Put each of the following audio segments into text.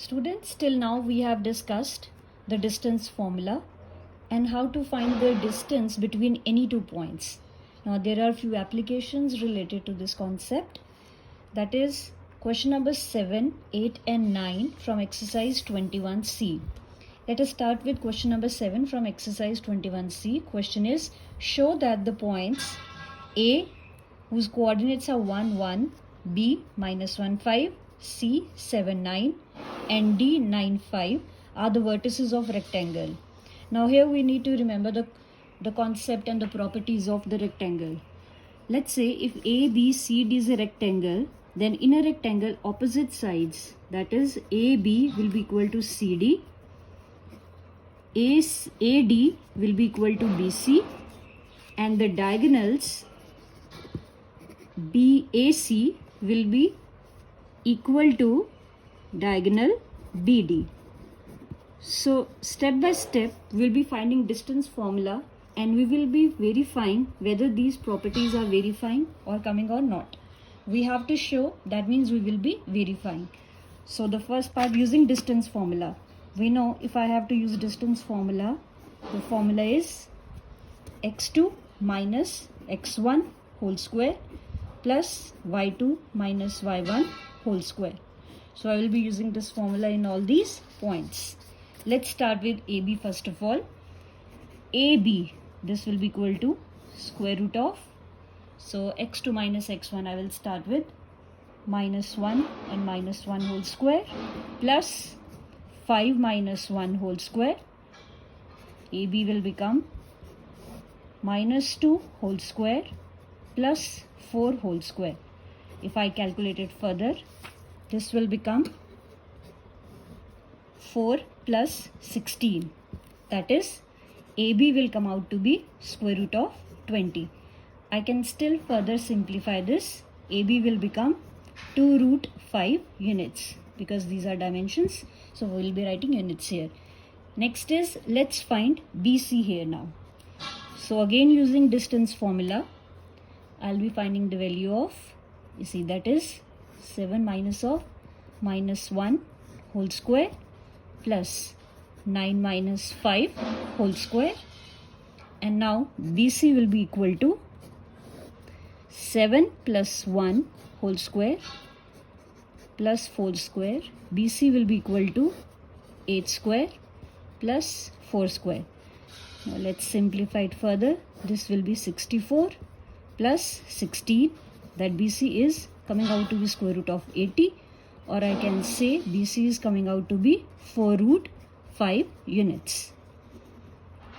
Students, till now we have discussed the distance formula and how to find the distance between any 2 points. Now there are few applications related to this concept. That is question number 7, 8 and 9 from exercise 21C. Let us start with question number 7 from exercise 21C. Question is, show that the points A, whose coordinates are 1, 1, B, -1, 5, C, 7, 9 and D, 9, 5 are the vertices of rectangle. Now here we need to remember the concept and the properties of the rectangle. Let's say if A, B, C, D is a rectangle, then in a rectangle opposite sides, that is AB will be equal to CD, AD will be equal to BC, and the diagonals BAC will be equal to diagonal BD. So step by step we'll be finding distance formula and we will be verifying whether these properties are verifying or coming or not. We have to show, that means we will be verifying. So the first part, using distance formula. We know if I have to use distance formula, the formula is x2 minus x1 whole square plus y2 minus y1 whole square. So I will be using this formula in all these points. Let's start with AB first of all. AB, this will be equal to square root of, so x2 minus x1 I will start with -1 and -1 whole square plus 5 minus 1 whole square. AB will become -2 whole square plus 4 whole square. If I calculate it further, this will become 4 plus 16. That is, AB will come out to be square root of 20. I can still further simplify this. AB will become 2 root 5 units because these are dimensions. So we will be writing units here. Next is, let's find BC here now. So again using distance formula, I'll be finding the value of, you see, that is 7 minus of -1 whole square plus 9 minus 5 whole square, and now BC will be equal to 7 plus 1 whole square plus 4 square. BC will be equal to 8 square plus 4 square. Now let's simplify it further. This will be 64 plus 16, that BC is coming out to be square root of 80, or I can say BC is coming out to be 4 root 5 units.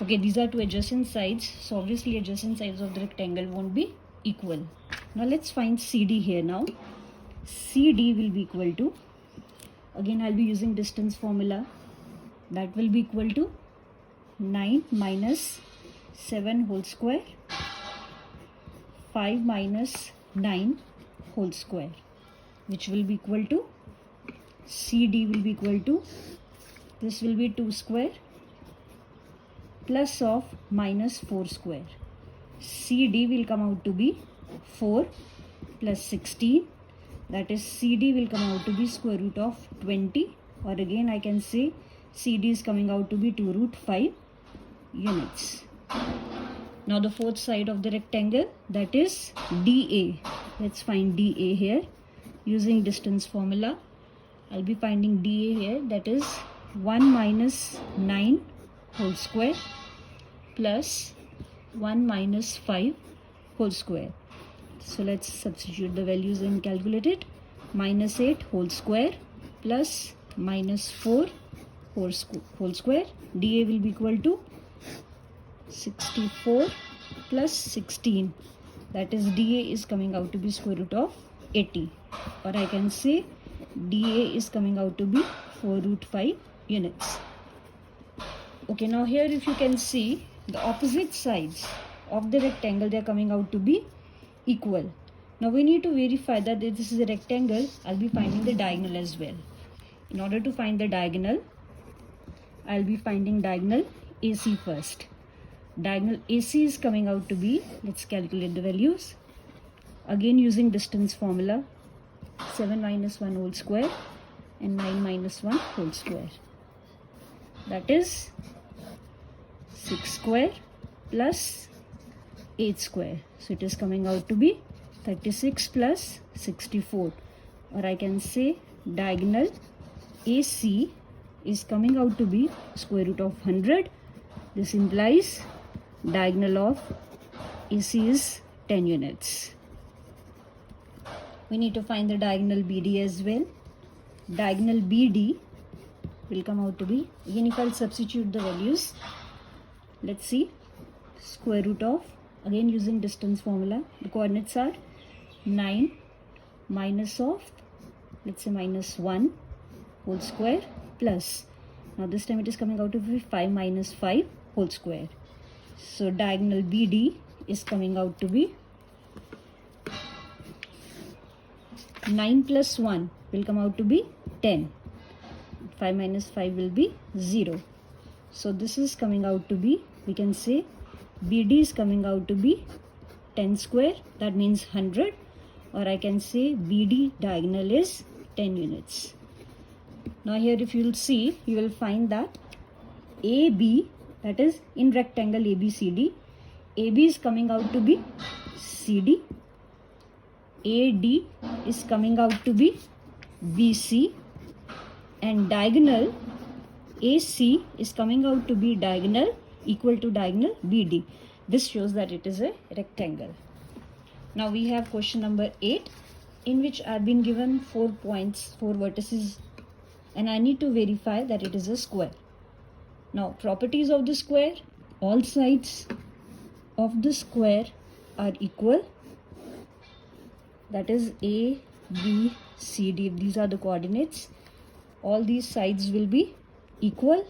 Okay, these are two adjacent sides, so obviously adjacent sides of the rectangle won't be equal. Now let's find CD here now. CD will be equal to, again I'll be using distance formula, that will be equal to 9 minus 7 whole square, 5 minus 9 whole square, which will be equal to, CD will be equal to, this will be 2 square plus of -4 square. CD will come out to be 4 plus 16, that is CD will come out to be square root of 20, or again I can say CD is coming out to be 2 root 5 units. Now the fourth side of the rectangle, that is DA. Let's find DA here using distance formula. I'll be finding DA here, that is 1 minus 9 whole square plus 1 minus 5 whole square. So let's substitute the values and calculate it. -8 whole square plus -4 whole square. DA will be equal to 64 plus 16, that is DA is coming out to be square root of 80, or I can say DA is coming out to be 4 root 5 units. Okay, now here if you can see, the opposite sides of the rectangle, they are coming out to be equal. Now we need to verify that this is a rectangle. I'll be finding the diagonal as well. In order to find the diagonal, I'll be finding diagonal AC first. Diagonal AC is coming out to be, let's calculate the values. Again using distance formula, 7 minus 1 whole square and 9 minus 1 whole square. That is 6 square plus 8 square. So it is coming out to be 36 plus 64. Or I can say diagonal AC is coming out to be square root of 100. This implies diagonal of AC is 10 units. We need to find the diagonal BD as well. Diagonal BD will come out to be, again if I'll substitute the values, let's see, square root of, again using distance formula, the coordinates are 9 minus of, let's say minus 1 whole square plus, now this time it is coming out to be 5 minus 5 whole square. So diagonal BD is coming out to be 9 plus 1 will come out to be 10. 5 minus 5 will be 0. So this is coming out to be, we can say BD is coming out to be 10 square, that means 100, or I can say BD diagonal is 10 units. Now here if you will see, you will find that AB, that is in rectangle ABCD, AB is coming out to be CD, AD is coming out to be BC, and diagonal AC is coming out to be diagonal equal to diagonal BD. This shows that it is a rectangle. Now we have question number 8, in which I have been given 4 points, 4 vertices, and I need to verify that it is a square. Now properties of the square, all sides of the square are equal, that is A, B, C, D, these are the coordinates. All these sides will be equal,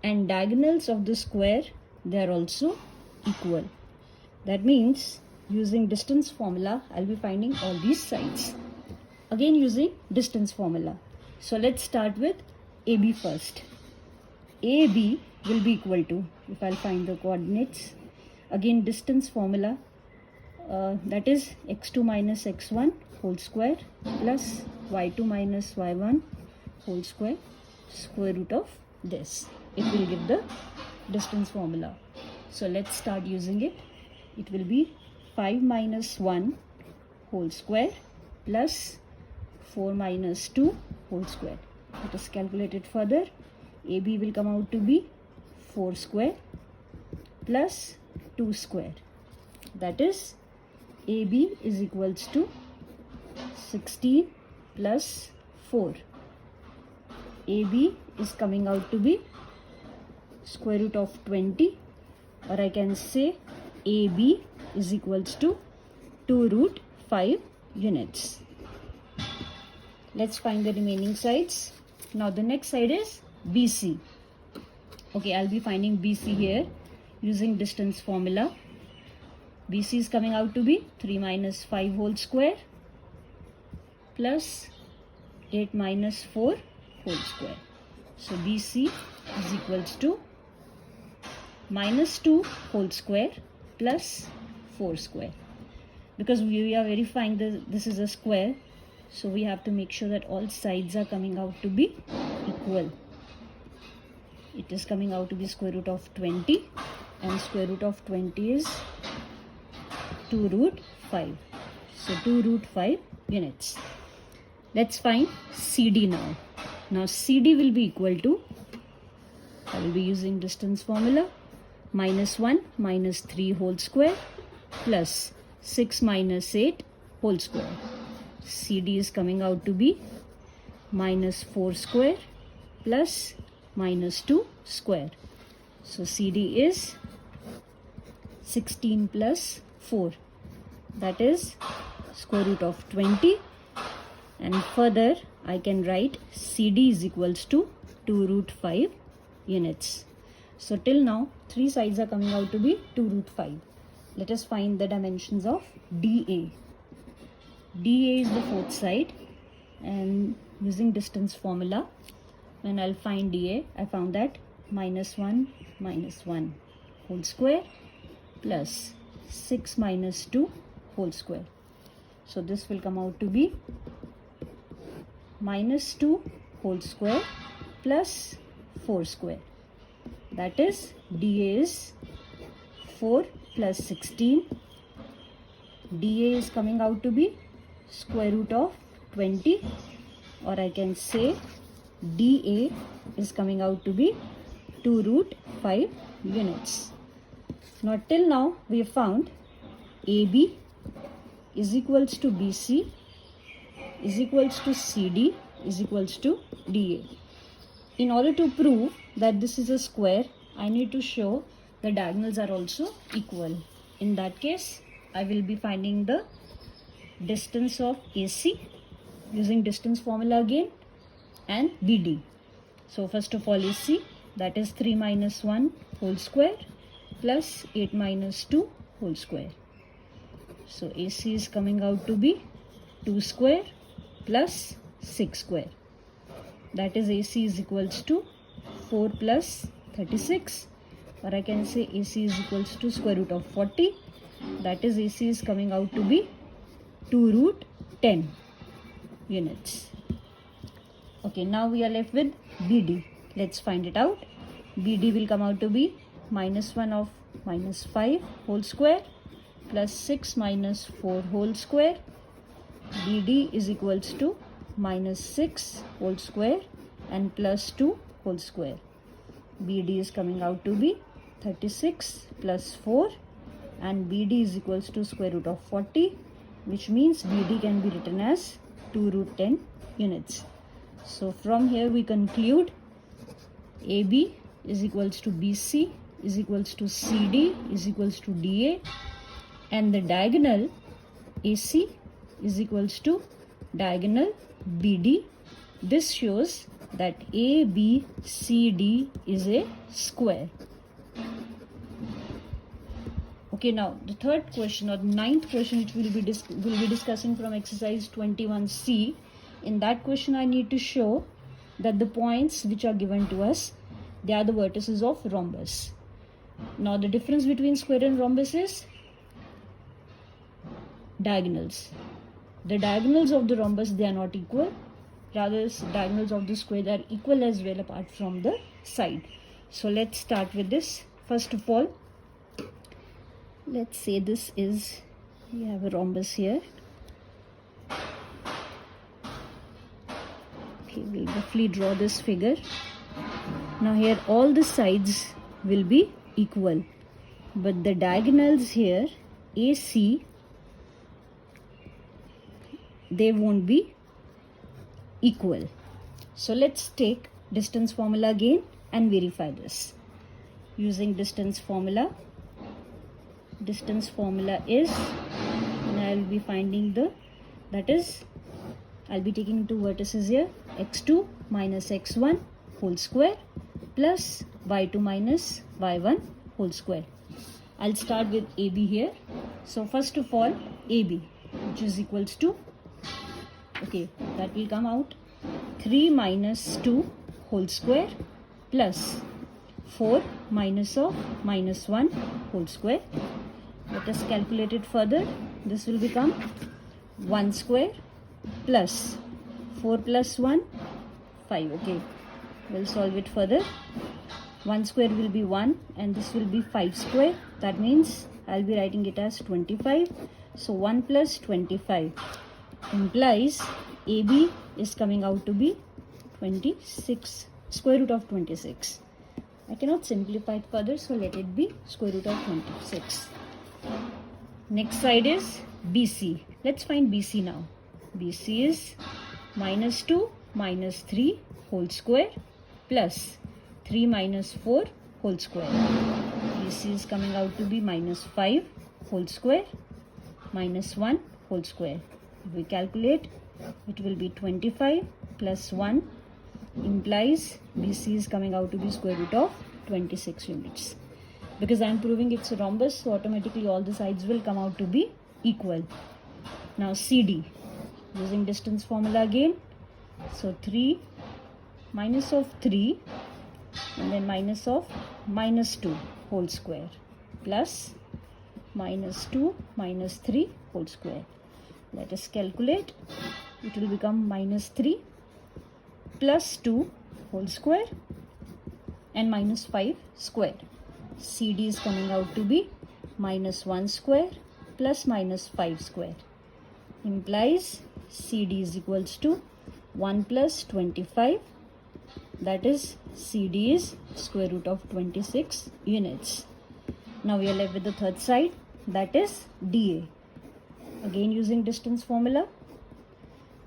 and diagonals of the square, they are also equal. That means using distance formula, I'll be finding all these sides. Again using distance formula. So let's start with AB first. AB will be equal to, if I'll find the coordinates, again distance formula, that is x2 minus x1 whole square plus y2 minus y1 whole square, square root of this. It will give the distance formula. So let's start using it. It will be 5 minus 1 whole square plus 4 minus 2 whole square. Let us calculate it further. AB will come out to be 4 square plus 2 square. That is AB is equals to 16 plus 4. AB is coming out to be square root of 20, or I can say AB is equals to 2 root 5 units. Let's find the remaining sides. Now the next side is BC. Okay, I'll be finding BC here using distance formula. BC is coming out to be 3 minus 5 whole square plus 8 minus 4 whole square. So BC is equals to minus 2 whole square plus 4 square. Because we are verifying this is a square, so we have to make sure that all sides are coming out to be equal. It is coming out to be square root of 20, and square root of 20 is 2 root 5. So 2 root 5 units. Let's find CD now. Now CD will be equal to, I will be using distance formula, minus 1 minus 3 whole square plus 6 minus 8 whole square. CD is coming out to be minus 4 square plus minus 2 square. So CD is 16 plus 4, that is square root of 20, and further I can write CD is equals to 2 root 5 units. So till now 3 sides are coming out to be 2 root 5. Let us find the dimensions of DA. DA is the fourth side, and using distance formula, when I'll find DA, I found that minus 1 whole square plus 6 minus 2 whole square. So this will come out to be minus 2 whole square plus 4 square. That is dA is 4 plus 16. dA is coming out to be square root of 20, or I can say dA is coming out to be 2 root 5 units. Now till now we have found AB is equals to BC is equals to CD is equals to DA. In order to prove that this is a square, I need to show the diagonals are also equal. In that case, I will be finding the distance of AC using distance formula again and BD. So first of all AC, that is 3 minus 1 whole square plus 8 minus 2 whole square. So AC is coming out to be 2 square plus 6 square. That is AC is equals to 4 plus 36, or I can say AC is equals to square root of 40. That is AC is coming out to be 2 root 10 units. Okay, now we are left with BD. Let's find it out. BD will come out to be minus 1 of minus 5 whole square plus 6 minus 4 whole square. BD is equals to minus 6 whole square and plus 2 whole square. BD is coming out to be 36 plus 4, and BD is equals to square root of 40, which means BD can be written as 2 root 10 units. So from here we conclude AB is equals to BC is equals to CD is equals to DA, and the diagonal AC is equals to diagonal BD. This shows that ABCD is a square. Okay, now the third question or the ninth question which we'll be discussing from exercise 21C. In that question I need to show that the points which are given to us, they are the vertices of rhombus. Now the difference between square and rhombus is diagonals. The diagonals of the rhombus, they are not equal. Rather, diagonals of the square are equal as well apart from the side. So let's start with this. First of all, let's say this is, we have a rhombus here. Okay, we'll roughly draw this figure. Now here all the sides will be equal, but the diagonals here, AC, they won't be equal. So let's take distance formula again and verify this. Using distance formula is, and I will be finding that is, I'll be taking two vertices here, x2 minus x1 whole square plus y2 minus y1 whole square. I'll start with AB here. So first of all, AB, which is equals to, okay, that will come out 3 minus 2 whole square plus 4 minus of minus 1 whole square. Let us calculate it further. This will become 1 square plus 4 plus 1, 5. Okay, we'll solve it further. 1 square will be 1 and this will be 5 square. That means I'll be writing it as 25. So 1 plus 25 implies AB is coming out to be 26, square root of 26. I cannot simplify it further, so let it be square root of 26. Next side is BC. Let's find BC now. BC is minus 2 minus 3 whole square plus 3 minus 4 whole square. BC is coming out to be minus 5 whole square minus 1 whole square. If we calculate, it will be 25 plus 1 implies BC is coming out to be square root of 26 units. Because I am proving it's a rhombus, so automatically all the sides will come out to be equal. Now CD, using distance formula again. So 3 minus of 3 and then minus of minus 2 whole square plus minus 2 minus 3 whole square. Let us calculate. It will become minus 3 plus 2 whole square and minus 5 square. CD is coming out to be minus 1 square plus minus 5 square. Implies CD is equals to 1 plus 25, that is CD is square root of 26 units. Now we are left with the third side, that is DA. Again using distance formula,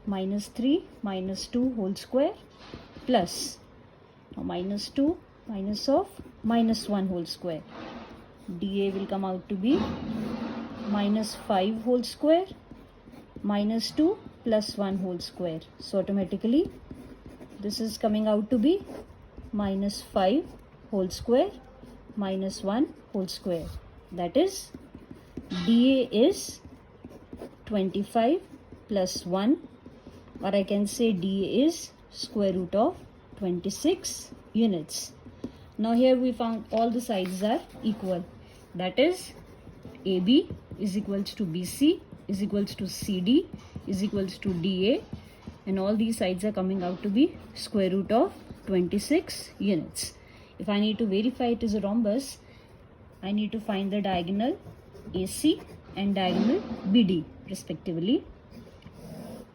minus 3 minus 2 whole square plus, now minus 2 minus of minus 1 whole square. DA will come out to be minus 5 whole square minus 2 plus 1 whole square. So automatically this is coming out to be minus 5 whole square minus 1 whole square. That is DA is 25 plus 1, or I can say DA is square root of 26 units. Now here we found all the sides are equal. That is AB is equals to BC is equals to CD is equals to DA, and all these sides are coming out to be square root of 26 units. If I need to verify it is a rhombus, I need to find the diagonal AC and diagonal BD respectively.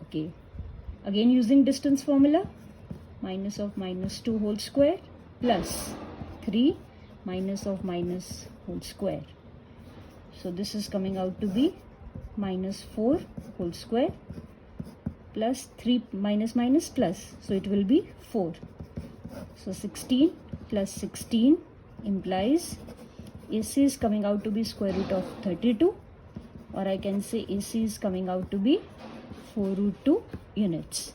Okay, again using distance formula, minus of minus 2 whole square plus 3 minus of minus whole square. So this is coming out to be minus 4 whole square plus 3 minus minus plus, so it will be 4. So 16 plus 16 implies AC is coming out to be square root of 32, or I can say AC is coming out to be 4 root 2 units.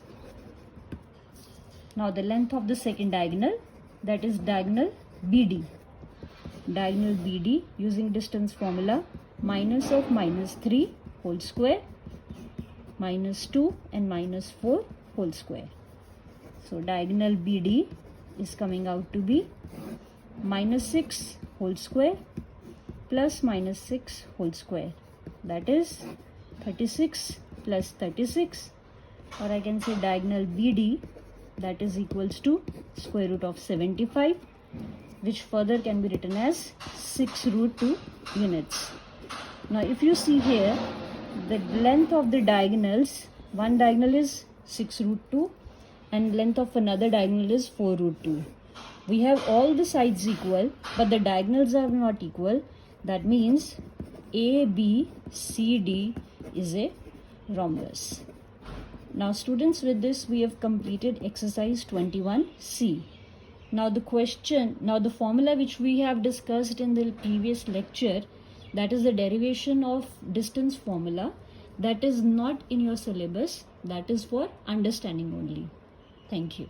Now the length of the second diagonal, that is diagonal BD. Diagonal BD using distance formula, minus of minus 3 whole square minus 2 and minus 4 whole square. So diagonal BD is coming out to be minus 6 whole square plus minus 6 whole square. That is 36 plus 36, or I can say diagonal BD, that is equals to square root of 75, which further can be written as 6 root 2 units. Now if you see here, the length of the diagonals, one diagonal is 6 root 2 and length of another diagonal is 4 root 2. We have all the sides equal, but the diagonals are not equal. That means ABCD is a rhombus. Now students, with this we have completed exercise 21C. Now the formula which we have discussed in the previous lecture, that is the derivation of distance formula, that is not in your syllabus, that is for understanding only. Thank you.